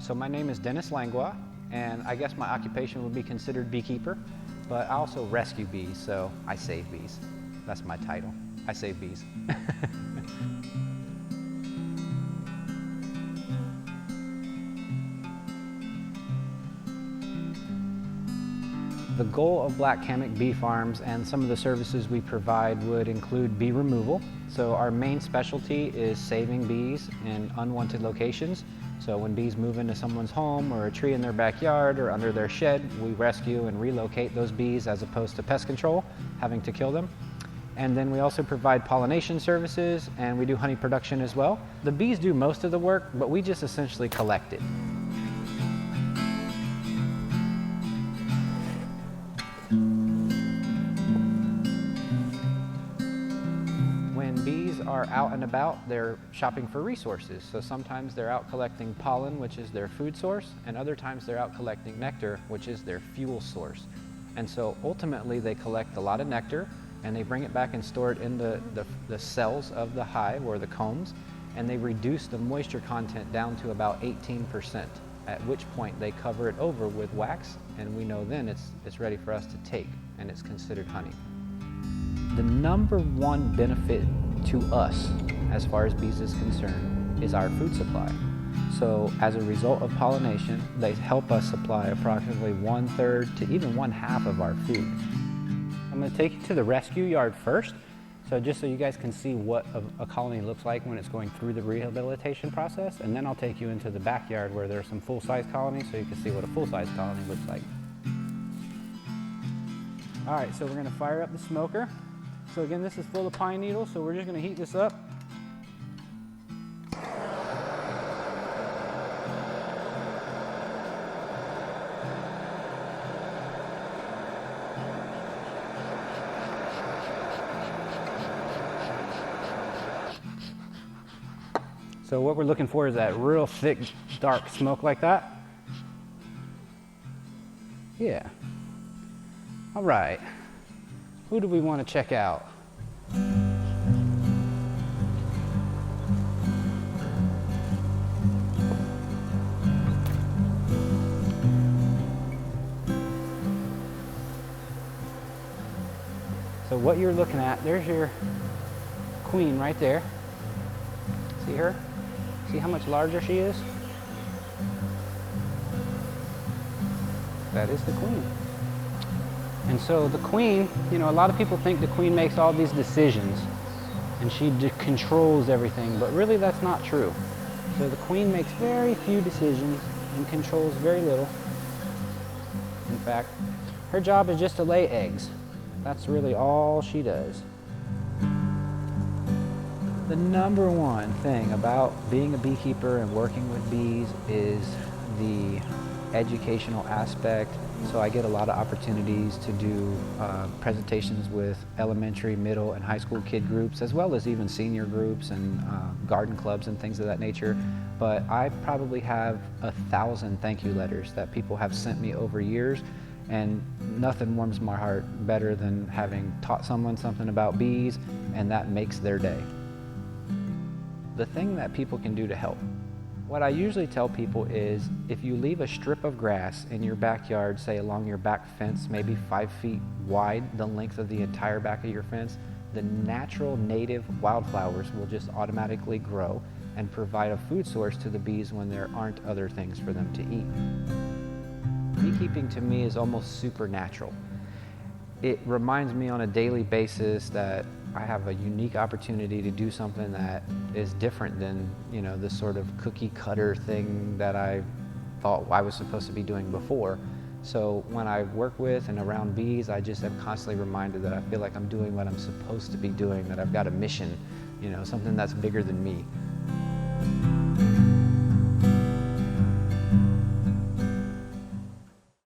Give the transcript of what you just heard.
So my name is Dennis Langlois, and I guess my occupation would be considered beekeeper, but I also rescue bees, so I save bees. That's my title. I save bees. The goal of Black Hammock Bee Farms and some of the services we provide would include bee removal. So our main specialty is saving bees in unwanted locations. So when bees move into someone's home or a tree in their backyard or under their shed, we rescue and relocate those bees as opposed to pest control, having to kill them. And then we also provide pollination services, and we do honey production as well. The bees do most of the work, but we just essentially collect it. When bees are out and about, they're shopping for resources. So sometimes they're out collecting pollen, which is their food source, and other times they're out collecting nectar, which is their fuel source. And so ultimately they collect a lot of nectar, and they bring it back and store it in the cells of the hive, or the combs, and they reduce the moisture content down to about 18%, at which point they cover it over with wax, and we know then it's ready for us to take, and it's considered honey. The number one benefit to us, as far as bees is concerned, is our food supply. So as a result of pollination, they help us supply approximately 1/3 to even 1/2 of our food. I'm going to take you to the rescue yard first, so just so you guys can see what a colony looks like when it's going through the rehabilitation process, and then I'll take you into the backyard where there's some full-size colonies so you can see what a full-size colony looks like. All right, so we're going to fire up the smoker. So again, this is full of pine needles, so we're just going to heat this up. So what we're looking for is that real thick, dark smoke like that. Yeah. All right. Who do we want to check out? So what you're looking at, there's your queen right there. See her? See how much larger she is? That is the queen. And so the queen, you know, a lot of people think the queen makes all these decisions and she controls everything, but really that's not true. So the queen makes very few decisions and controls very little. In fact, her job is just to lay eggs. That's really all she does. The number one thing about being a beekeeper and working with bees is the educational aspect. So I get a lot of opportunities to do presentations with elementary, middle, and high school kid groups, as well as even senior groups and garden clubs and things of that nature. But I probably have 1,000 thank you letters that people have sent me over years, and nothing warms my heart better than having taught someone something about bees, and that makes their day. The thing that people can do to help. What I usually tell people is, if you leave a strip of grass in your backyard, say along your back fence, maybe 5 feet wide, the length of the entire back of your fence, the natural native wildflowers will just automatically grow and provide a food source to the bees when there aren't other things for them to eat. Beekeeping to me is almost supernatural. It reminds me on a daily basis that I have a unique opportunity to do something that is different than, you know, the sort of cookie cutter thing that I thought I was supposed to be doing before. So when I work with and around bees, I just am constantly reminded that I feel like I'm doing what I'm supposed to be doing, that I've got a mission, you know, something that's bigger than me.